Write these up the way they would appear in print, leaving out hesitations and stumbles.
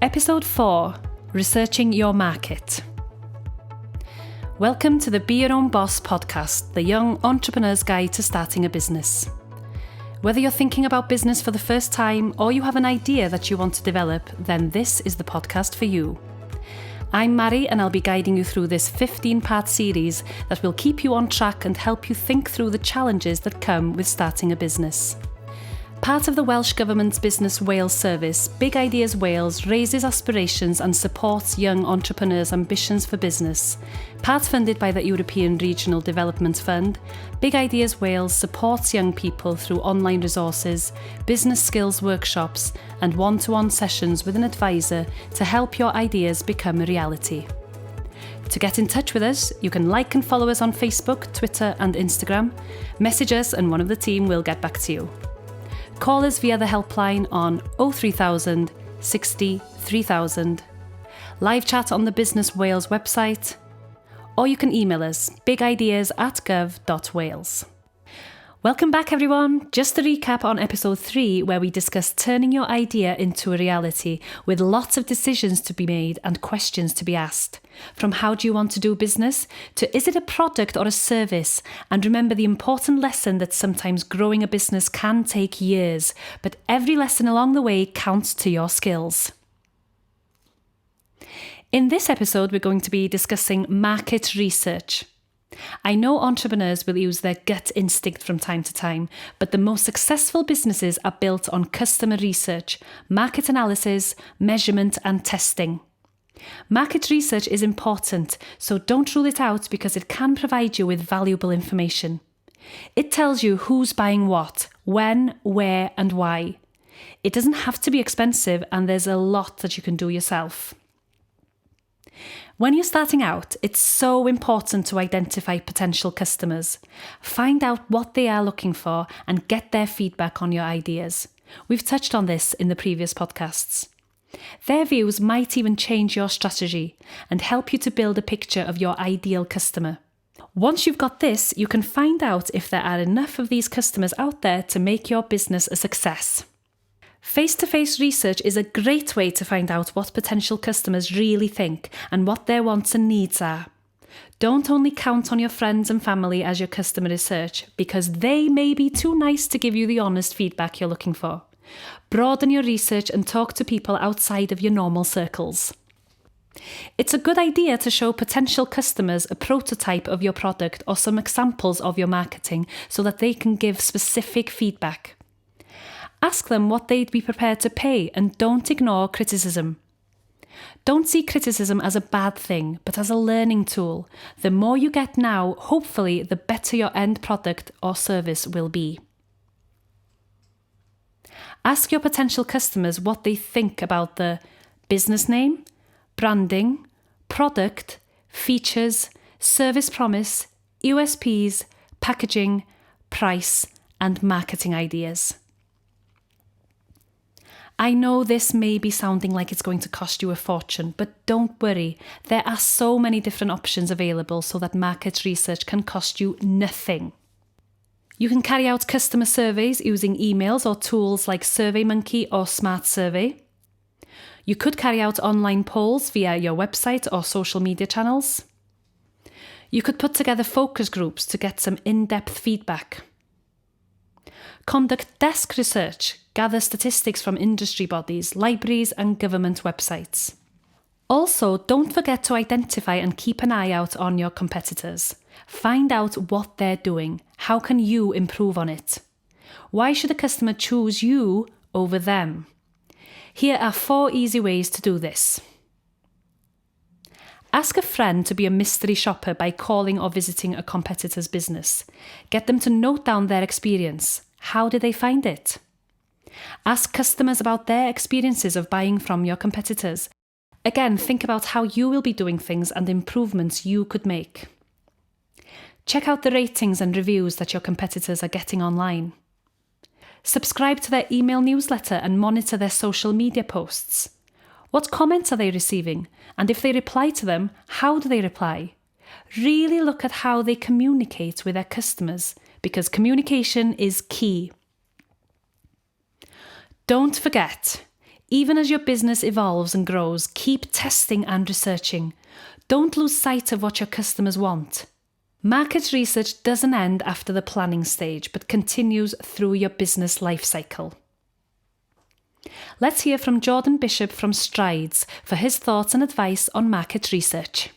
Episode 4, Researching Your Market. Welcome to the Be Your Own Boss podcast, the young entrepreneur's guide to starting a business. Whether you're thinking about business for the first time or you have an idea that you want to develop, then this is the podcast for you. I'm Mari and I'll be guiding you through this 15-part series that will keep you on track and help you think through the challenges that come with starting a business. Part of the Welsh Government's Business Wales service, Big Ideas Wales raises aspirations and supports young entrepreneurs' ambitions for business. Part funded by the European Regional Development Fund, Big Ideas Wales supports young people through online resources, business skills workshops, and one-to-one sessions with an advisor to help your ideas become a reality. To get in touch with us, you can like and follow us on Facebook, Twitter, and Instagram. Message us and one of the team will get back to you. Call us via the helpline on 03000 60 3000, live chat on the Business Wales website, or you can email us bigideas@gov.wales. Welcome back everyone. Just a recap on episode 3 where we discussed turning your idea into a reality with lots of decisions to be made and questions to be asked. From how do you want to do business to is it a product or a service? And remember the important lesson that sometimes growing a business can take years, but every lesson along the way counts to your skills. In this episode, we're going to be discussing market research. I know entrepreneurs will use their gut instinct from time to time, but the most successful businesses are built on customer research, market analysis, measurement and testing. Market research is important, so don't rule it out because it can provide you with valuable information. It tells you who's buying what, when, where and why. It doesn't have to be expensive and there's a lot that you can do yourself. When you're starting out, it's so important to identify potential customers. Find out what they are looking for and get their feedback on your ideas. We've touched on this in the previous podcasts. Their views might even change your strategy and help you to build a picture of your ideal customer. Once you've got this, you can find out if there are enough of these customers out there to make your business a success. Face-to-face research is a great way to find out what potential customers really think and what their wants and needs are. Don't only count on your friends and family as your customer research because they may be too nice to give you the honest feedback you're looking for. Broaden your research and talk to people outside of your normal circles. It's a good idea to show potential customers a prototype of your product or some examples of your marketing so that they can give specific feedback. Ask them what they'd be prepared to pay and don't ignore criticism. Don't see criticism as a bad thing, but as a learning tool. The more you get now, hopefully, the better your end product or service will be. Ask your potential customers what they think about the business name, branding, product, features, service promise, USPs, packaging, price, and marketing ideas. I know this may be sounding like it's going to cost you a fortune, but don't worry. There are so many different options available so that market research can cost you nothing. You can carry out customer surveys using emails or tools like SurveyMonkey or Smart Survey. You could carry out online polls via your website or social media channels. You could put together focus groups to get some in-depth feedback. Conduct desk research, gather statistics from industry bodies, libraries and government websites. Also, don't forget to identify and keep an eye out on your competitors. Find out what they're doing. How can you improve on it? Why should a customer choose you over them? Here are 4 easy ways to do this. Ask a friend to be a mystery shopper by calling or visiting a competitor's business. Get them to note down their experience. How did they find it? Ask customers about their experiences of buying from your competitors. Again, think about how you will be doing things and improvements you could make. Check out the ratings and reviews that your competitors are getting online. Subscribe to their email newsletter and monitor their social media posts. What comments are they receiving? And if they reply to them, how do they reply? Really look at how they communicate with their customers, because communication is key. Don't forget, Even as your business evolves and grows, keep testing and researching. Don't lose sight of what your customers want. Market research doesn't end after the planning stage, but continues through your business life cycle. Let's hear from Jordan Bishop from Strides for his thoughts and advice on market research.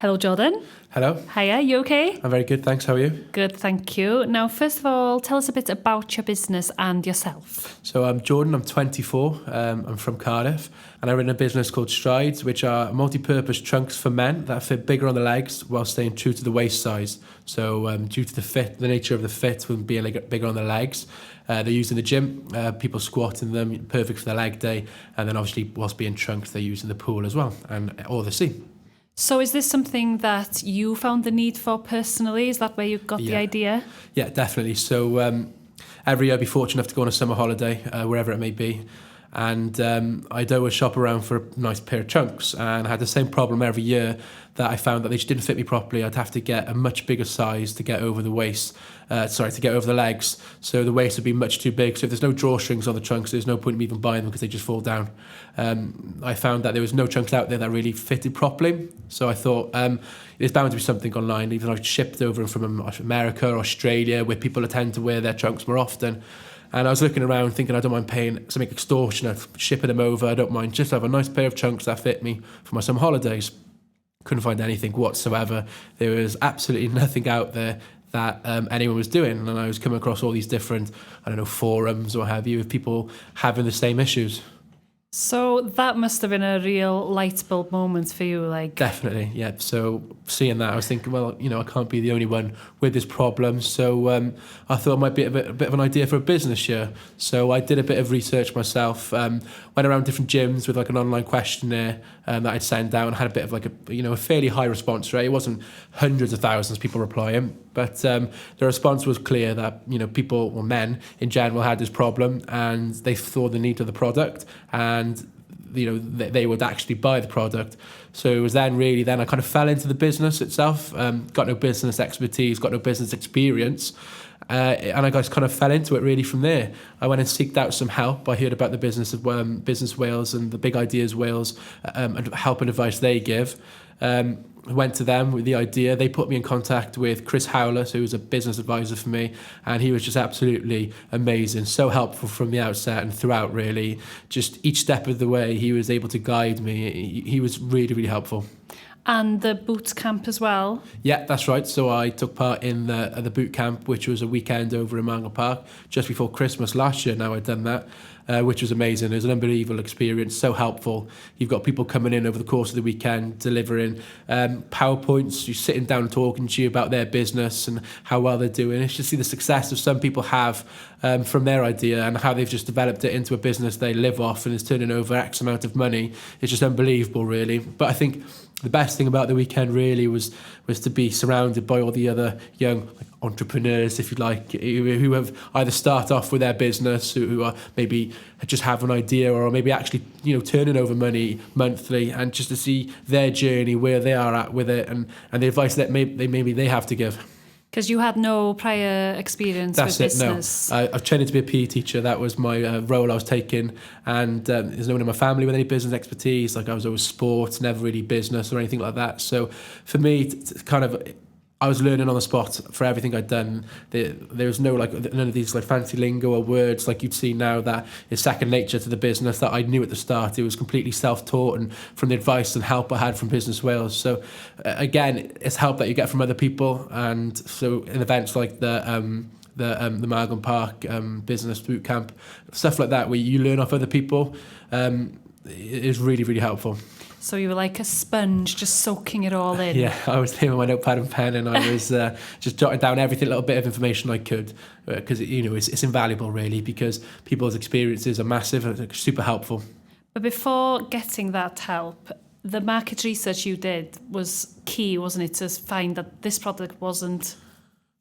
Hello, Jordan. Hello. Hiya, you okay? I'm very good, thanks. How are you? Good, thank you. Now, first of all, tell us a bit about your business and yourself. So I'm Jordan, I'm 24, I'm from Cardiff, and I run a business called Strides, which are multi-purpose trunks for men that fit bigger on the legs while staying true to the waist size. So due to the nature of the fit with being bigger on the legs, they're used in the gym, people squat in them, perfect for the leg day, and then obviously whilst being trunks, they're used in the pool as well, or the sea. So is this something that you found the need for personally? Is that where you got the idea? Yeah, definitely. So every year I'd be fortunate enough to go on a summer holiday, wherever it may be. And I'd always shop around for a nice pair of trunks. And I had the same problem every year that I found that they just didn't fit me properly. I'd have to get a much bigger size to get over the waist. To get over the legs. So the waist would be much too big. So if there's no drawstrings on the trunks, there's no point in even buying them because they just fall down. I found that there was no trunks out there that really fitted properly. So I thought there's bound to be something online. Even I shipped over from America or Australia, where people tend to wear their trunks more often. And I was looking around thinking I don't mind paying something extortionate, shipping them over. I don't mind. Just have a nice pair of trunks that fit me for my summer holidays. Couldn't find anything whatsoever. There was absolutely nothing out there that anyone was doing. And I was coming across all these different, forums or what have you, of people having the same issues. So that must have been a real light bulb moment for you, like. Definitely, yeah. So seeing that, I was thinking, well, I can't be the only one with this problem. So I thought it might be a bit of an idea for a business year. So I did a bit of research myself, went around different gyms with like an online questionnaire that I'd send out, and had a bit of like a fairly high response rate. It wasn't hundreds of thousands of people replying, but the response was clear that people, or men in general, had this problem, and they saw the need of the product, and they would actually buy the product. So it was then I kind of fell into the business itself. Got no business expertise, got no business experience, and I just kind of fell into it really from there. I went and seeked out some help. I heard about the Business Wales and the Big Ideas Wales, and help and advice they give. Went to them with the idea. They put me in contact with Chris Howler, who was a business advisor for me, and he was just absolutely amazing, so helpful from the outset and throughout, really. Just each step of the way, he was able to guide me. He was really, really helpful. And the boot camp as well? Yeah, that's right. So I took part in the boot camp, which was a weekend over in Mangle Park, just before Christmas last year. Now I'd done that, which was amazing. It was an unbelievable experience, so helpful. You've got people coming in over the course of the weekend, delivering PowerPoints, you're sitting down and talking to you about their business and how well they're doing. It's just see the success that some people have from their idea and how they've just developed it into a business they live off and is turning over X amount of money. It's just unbelievable, really. But I think the best thing about the weekend really was to be surrounded by all the other young entrepreneurs, if you like, who have either start off with their business, who are maybe just have an idea, or maybe actually turning over money monthly, and just to see their journey, where they are at with it, and the advice that maybe they have to give. Because you had no prior experience with business. No. I've trained to be a PE teacher. That was my role I was taking. And there's no one in my family with any business expertise. Like I was always sports, never really business or anything like that. So for me, I was learning on the spot for everything I'd done. There was none of these like fancy lingo or words like you'd see now that is second nature to the business that I knew at the start. It was completely self-taught and from the advice and help I had from Business Wales. So again, it's help that you get from other people. And so in events like the Margam Park business boot camp, stuff like that, where you learn off other people, is really, really helpful. So you were like a sponge, just soaking it all in. Yeah, I was there with my notepad and pen, and I was just jotting down every little bit of information I could, because it's invaluable, really, because people's experiences are massive and super helpful. But before getting that help, the market research you did was key, wasn't it, to find that this product wasn't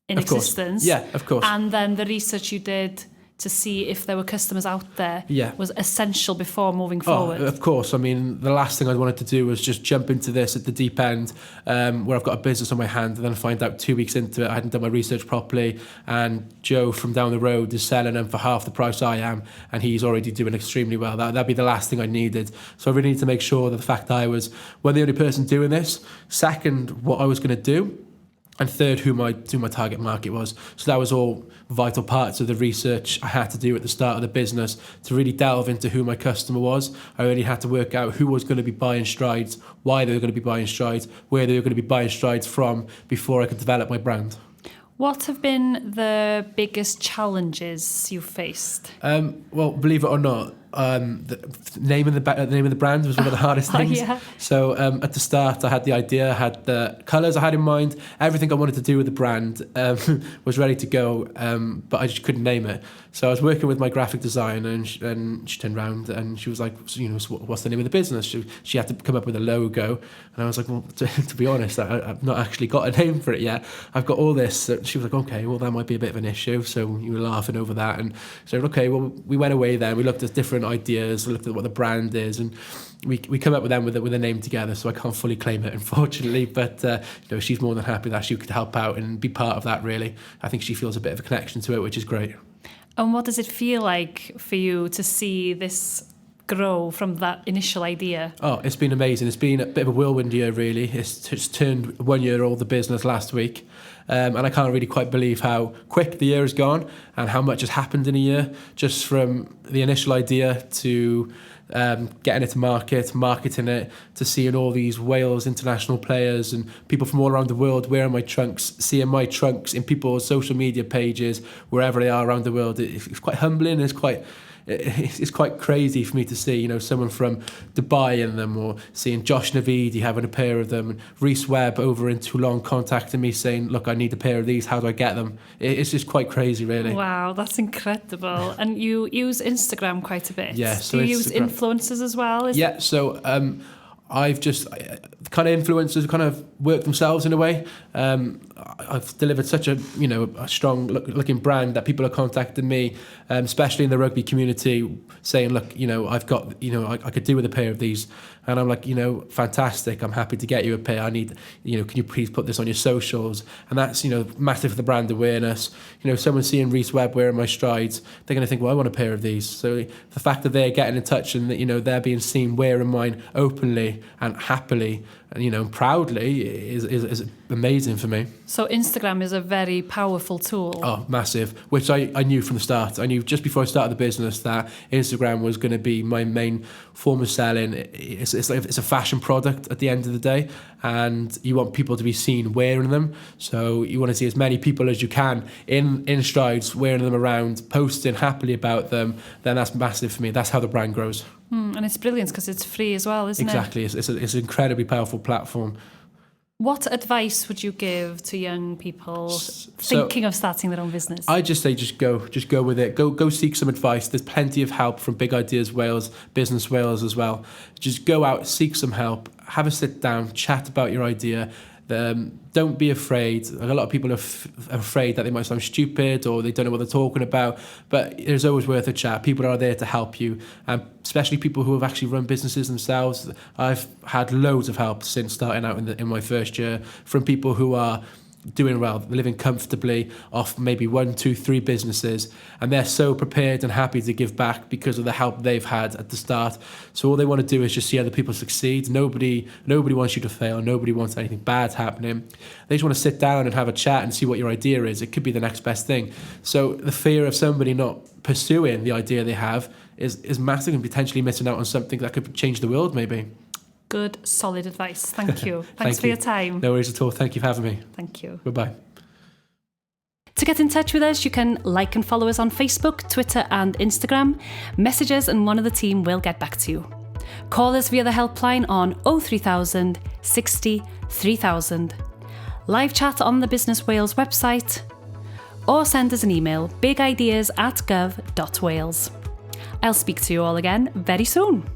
in existence? Yeah, of course. And then the research you did to see if there were customers out there Yeah. was essential before moving forward. Of course. I mean, the last thing I wanted to do was just jump into this at the deep end, where I've got a business on my hand, and then find out 2 weeks into it I hadn't done my research properly, and Joe from down the road is selling them for half the price I am, and he's already doing extremely well. That'd be the last thing I needed. So I really need to make sure that the fact that I was one, the only person doing this, second, what I was going to do, and third, who my target market was. So that was all vital parts of the research I had to do at the start of the business to really delve into who my customer was. I really had to work out who was going to be buying strides, why they were going to be buying strides, where they were going to be buying strides from before I could develop my brand. What have been the biggest challenges you've faced? Well, believe it or not, the name of the brand was one of the hardest things. Yeah. So at the start, I had the idea, I had the colours I had in mind, everything I wanted to do with the brand was ready to go, but I just couldn't name it. So I was working with my graphic designer, and she turned around and she was like, so, what's the name of the business? She had to come up with a logo, and I was like, well, to be honest, I've not actually got a name for it yet. I've got all this. So she was like, okay, well, that might be a bit of an issue. So you were laughing over that, and so okay, well, we went away then. We looked at different ideas, we looked at what the brand is, and we come up with them with a name together. So I can't fully claim it, unfortunately, but she's more than happy that she could help out and be part of that. Really, I think she feels a bit of a connection to it, which is great. And what does it feel like for you to see this grow from that initial idea? Oh, it's been amazing. It's been a bit of a whirlwind year, really. It's turned 1 year old, the business, last week. And I can't really quite believe how quick the year has gone and how much has happened in a year, just from the initial idea to getting it to market, marketing it, to seeing all these Wales international players and people from all around the world wearing my trunks, seeing my trunks in people's social media pages, wherever they are around the world. It's quite humbling. It's quite crazy for me to see, someone from Dubai in them, or seeing Josh Navidi having a pair of them, and Rhys Webb over in Toulon contacting me saying, look, I need a pair of these, how do I get them? It's just quite crazy, really. Wow, that's incredible. And you use Instagram quite a bit. Yeah. So do you use influencers as well? So I've just kind of influencers kind of work themselves in a way. I've delivered such a strong looking brand that people are contacting me, especially in the rugby community, saying, look, I've got, I could do with a pair of these. And I'm like, fantastic. I'm happy to get you a pair. I need, can you please put this on your socials? And that's, massive for the brand awareness. Someone seeing Rhys Webb wearing my strides, they're going to think, well, I want a pair of these. So the fact that they're getting in touch and that, they're being seen wearing mine openly and happily and, proudly is amazing for me. So Instagram is a very powerful tool. Oh, massive, which I knew from the start. I knew just before I started the business that Instagram was going to be my main form of selling. It's a fashion product at the end of the day, and you want people to be seen wearing them. So you want to see as many people as you can in strides, wearing them around, posting happily about them. Then that's massive for me. That's how the brand grows. And it's brilliant because it's free as well, isn't it? Exactly. It's an incredibly powerful platform. What advice would you give to young people thinking of starting their own business? I just say just go with it. Go seek some advice. There's plenty of help from Big Ideas Wales, Business Wales as well. Just go out, seek some help, have a sit down, chat about your idea. Don't be afraid. A lot of people are afraid that they might sound stupid or they don't know what they're talking about, but it's always worth a chat. People are there to help you, especially people who have actually run businesses themselves. I've had loads of help since starting out in my first year from people who are doing well, living comfortably off maybe 1, 2, 3 businesses, and they're so prepared and happy to give back because of the help they've had at the start. So all they want to do is just see other people succeed. Nobody wants you to fail. Nobody wants anything bad happening. They just want to sit down and have a chat and see what your idea is. It could be the next best thing. So the fear of somebody not pursuing the idea they have is massive, and potentially missing out on something that could change the world maybe. Good, solid advice. Thank you. Thanks for your time. No worries at all. Thank you for having me. Thank you. Goodbye. To get in touch with us, you can like and follow us on Facebook, Twitter and Instagram. Message us and one of the team will get back to you. Call us via the helpline on 03000 60 3000. Live chat on the Business Wales website, or send us an email, bigideas@gov.wales. I'll speak to you all again very soon.